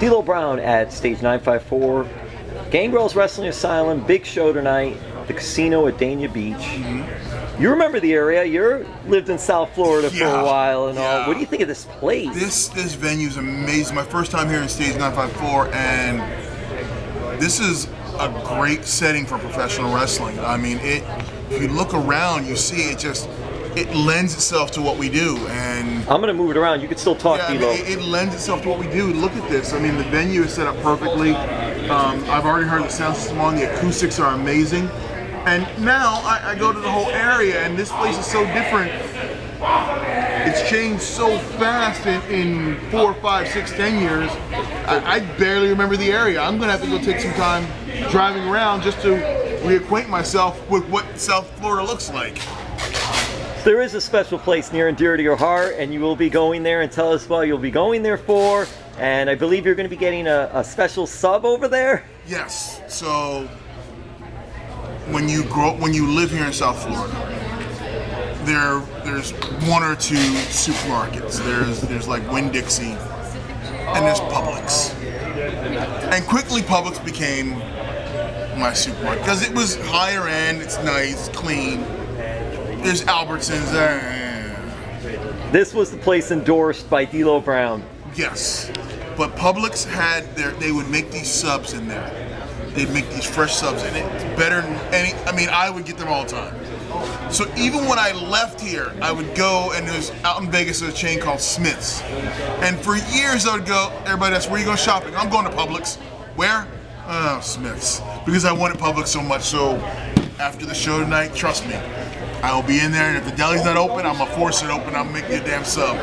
D'Lo Brown at stage 954. Gangrel's Wrestling Asylum, big show tonight. The casino at Dania Beach. You remember the area. You lived in South Florida for a while and all. What do you think of this place? This venue is amazing. My first time here in stage 954, and this is a great setting for professional wrestling. I mean, if you look around, you see it lends itself to what we do. And I'm going to move it around. You can still talk, D'Lo. It lends itself to what we do. Look at this. I mean, the venue is set up perfectly. I've already heard the sound system on. The acoustics are amazing. And now I go to the whole area, and this place is so different. It's changed so fast in 4, 5, 6, 10 years. I barely remember the area. I'm going to have to go take some time driving around just to reacquaint myself with what South Florida looks like. There is a special place near and dear to your heart, and you will be going there, and tell us what you'll be going there for. And I believe you're going to be getting a special sub over there? Yes. So when you live here in South Florida, there's 1 or 2 supermarkets. There's like Winn-Dixie, and there's Publix. And quickly Publix became my supermarket because it was higher end, it's nice, clean. There's Albertsons. This was the place endorsed by D'Lo Brown. Yes, but Publix they would make these subs in there. They'd make these fresh subs, and it's better than any. I mean, I would get them all the time. So even when I left here, I would go, and there's out in Vegas there's a chain called Smith's, and for years I would go. Everybody asks, "Where you going shopping?" I'm going to Publix. Where? Oh, Smith's, because I wanted Publix so much. So after the show tonight, trust me, I will be in there, and if the deli's not open, I'm gonna force it open. I'm making a damn sub.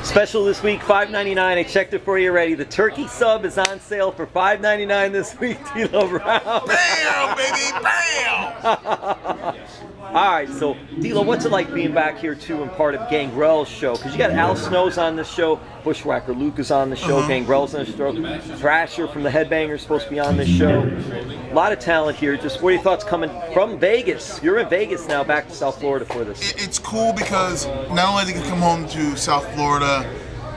Special this week, $5.99. I checked it for you already. The turkey sub is on sale for $5.99 this week, D'Lo Brown. Bam, baby, bam! All right, so D'Lo, what's it like being back here too and part of Gangrel's show? Because you got Al Snow's on this show, Bushwhacker Luke is on the show, Gangrel's on the show, Thrasher from the Headbangers is supposed to be on this show. A lot of talent here. Just what are your thoughts coming from Vegas? You're in Vegas now, back to South Florida for this. It's cool because not only do I come home to South Florida,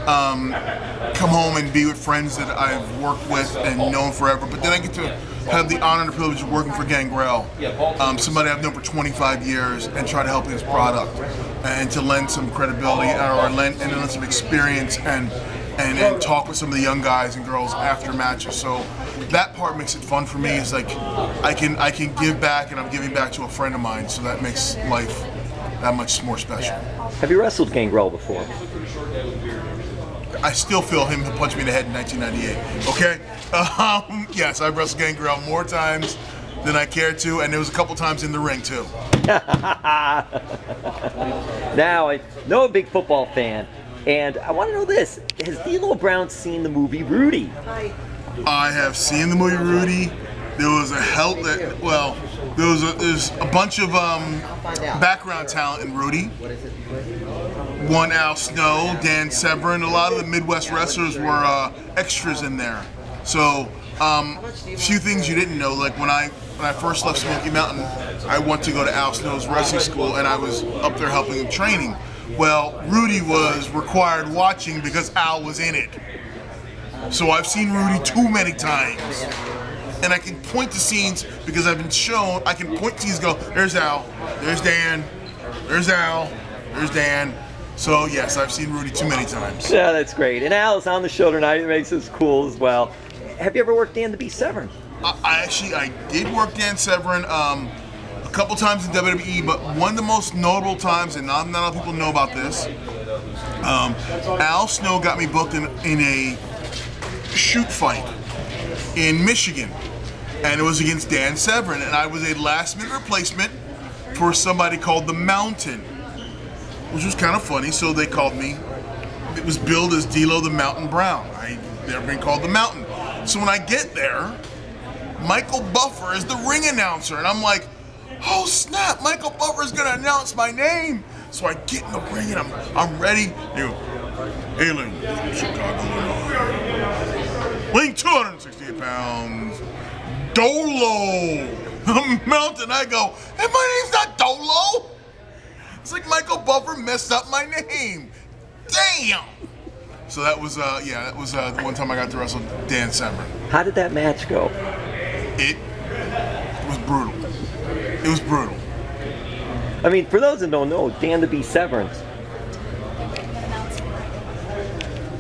come home and be with friends that I've worked with and known forever, but then I get to have the honor and the privilege of working for Gangrel, somebody I've known for 25 years, and try to help his product and to lend some credibility or lend some experience and talk with some of the young guys and girls after matches. So that part makes it fun for me. Is like I can give back, and I'm giving back to a friend of mine. So that makes life that much more special. Have you wrestled Gangrel before? I still feel him punch me in the head in 1998. Okay? Yes, I've wrestled Gangrel more times than I care to, and there was a couple times in the ring too. Now, I know a big football fan, and I want to know this: has D'Lo Brown seen the movie Rudy? I have seen the movie Rudy. There was there's a bunch of background talent in Rudy. One Al Snow, Dan Severn, a lot of the Midwest wrestlers were extras in there. So a few things you didn't know, like when I first left Smoky Mountain, I went to go to Al Snow's wrestling school, and I was up there helping him training. Well, Rudy was required watching because Al was in it. So I've seen Rudy too many times. And I can point to scenes because I've been shown, I can point to scenes and go, there's Al, there's Dan, there's Al, there's Dan. So yes, I've seen Rudy too many times. Yeah, that's great. And Al is on the show tonight. It makes us cool as well. Have you ever worked Dan the Beast Severn? I did work Dan Severn a couple times in WWE, but one of the most notable times, and not a lot of people know about this, Al Snow got me booked in a shoot fight in Michigan, and it was against Dan Severn, and I was a last-minute replacement for somebody called The Mountain, which was kind of funny, so they called me. It was billed as D'Lo the Mountain Brown. I'd never been called The Mountain. So when I get there, Michael Buffer is the ring announcer, and I'm like, oh snap, Michael Buffer is gonna announce my name. So I get in the ring and I'm ready. You know, hailing from Chicago, Illinois, weighing 268 pounds, Dolo the Mountain. I go, and my name's not Dolo. It's like Michael Buffer messed up my name. Damn. So that was the one time I got to wrestle Dan Severn. How did that match go? It was brutal. It was brutal. I mean, for those that don't know, Dan the Beast Severn.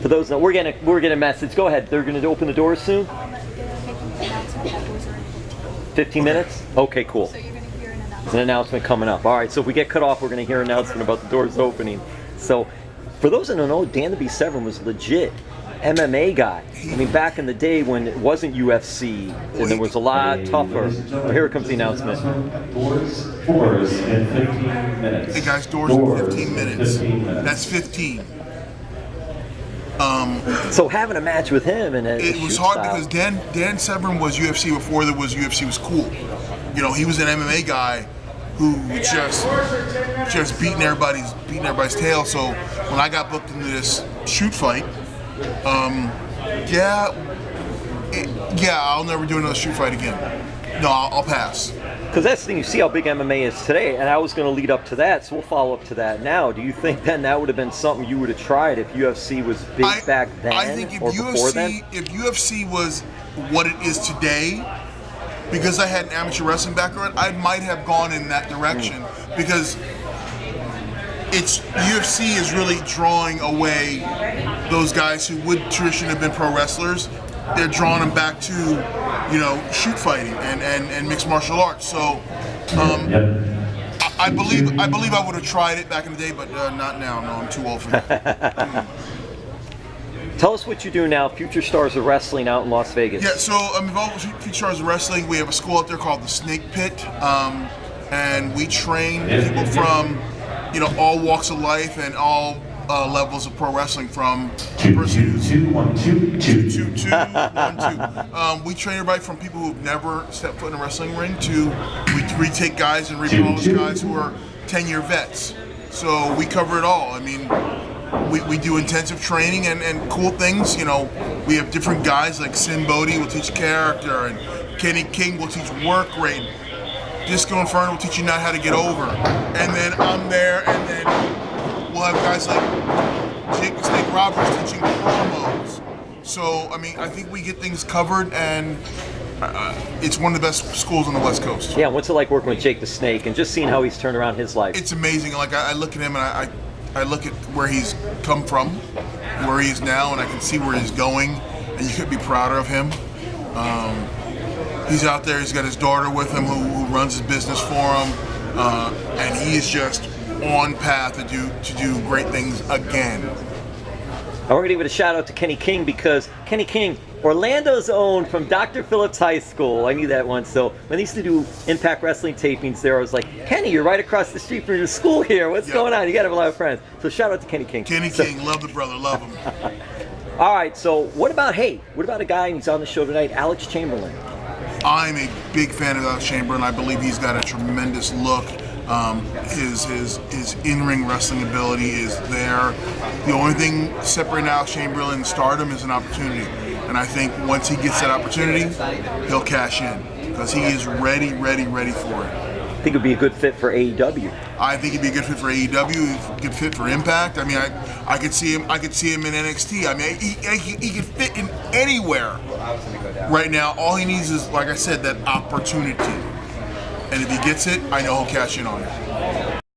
For those that we're getting a message. Go ahead. They're going to open the doors soon. 15 minutes? Okay, cool. So you're going to hear an announcement. An announcement coming up. All right, so if we get cut off, we're going to hear an announcement about the doors opening. So, for those that don't know, Dan the Beast Severn was legit MMA guy. I mean, back in the day when it wasn't UFC, and it was a lot tougher. Oh, here comes the announcement. Doors in 15 minutes. Hey guys, doors in 15 minutes. That's 15. So having a match with him and it was hard because Dan Severn was UFC before there was UFC was cool. You know, he was an MMA guy who just beating everybody's tail. So when I got booked into this shoot fight, I'll never do another shoot fight again. No, I'll pass. Because that's the thing, you see how big MMA is today, and I was going to lead up to that, so we'll follow up to that now. Do you think then that would have been something you would have tried if UFC was big back then I think if or before then? If UFC was what it is today, because I had an amateur wrestling background, I might have gone in that direction because UFC is really drawing away those guys who would traditionally have been pro wrestlers. They're drawing them back to, you know, shoot fighting and mixed martial arts. So I believe I would have tried it back in the day, but not now. No, I'm too old for that. Tell us what you do now, Future Stars of Wrestling out in Las Vegas. Yeah, so I'm involved with Future Stars of Wrestling. We have a school out there called the Snake Pit, and we train people from, you know, all walks of life and all levels of pro wrestling, from a person who's 2-2-1-2. We train everybody from people who've never stepped foot in a wrestling ring to we take guys and repolish guys who are 10-year vets. So we cover it all. I mean, we do intensive training and cool things. You know, we have different guys like Sinn Bodhi will teach character, and Kenny King will teach work rate. Disco Inferno will teach you not how to get over. And then I'm there, and then we'll have guys like Jake the Snake Roberts teaching promos. So, I mean, I think we get things covered, and it's one of the best schools on the West Coast. Yeah, what's it like working with Jake the Snake and just seeing how he's turned around his life? It's amazing. Like, I look at him, and I look at where he's come from, where he is now, and I can see where he's going, and you could be prouder of him. He's out there, he's got his daughter with him who runs his business for him, and he is just on path to do great things again. I want to give it a shout out to Kenny King, because Kenny King, Orlando's own, from Dr. Phillips High School. I knew that once. So when they used to do Impact Wrestling tapings there, I was like, Kenny, you're right across the street from your school here. What's going on? You got to have a lot of friends. So shout out to Kenny King. Kenny King, love the brother, love him. All right, so what about a guy, and he's on the show tonight, Alex Chamberlain? I'm a big fan of Alex Chamberlain. I believe he's got a tremendous look. His in-ring wrestling ability is there. The only thing separating Alex Chamberlain and stardom is an opportunity. And I think once he gets that opportunity, he'll cash in, because he is ready for it. I think it would be a good fit for AEW. I think he'd be a good fit for AEW, good fit for Impact. I mean, I could see him in NXT. I mean, he could fit in anywhere right now. All he needs is, like I said, that opportunity. And if he gets it, I know he'll cash in on it.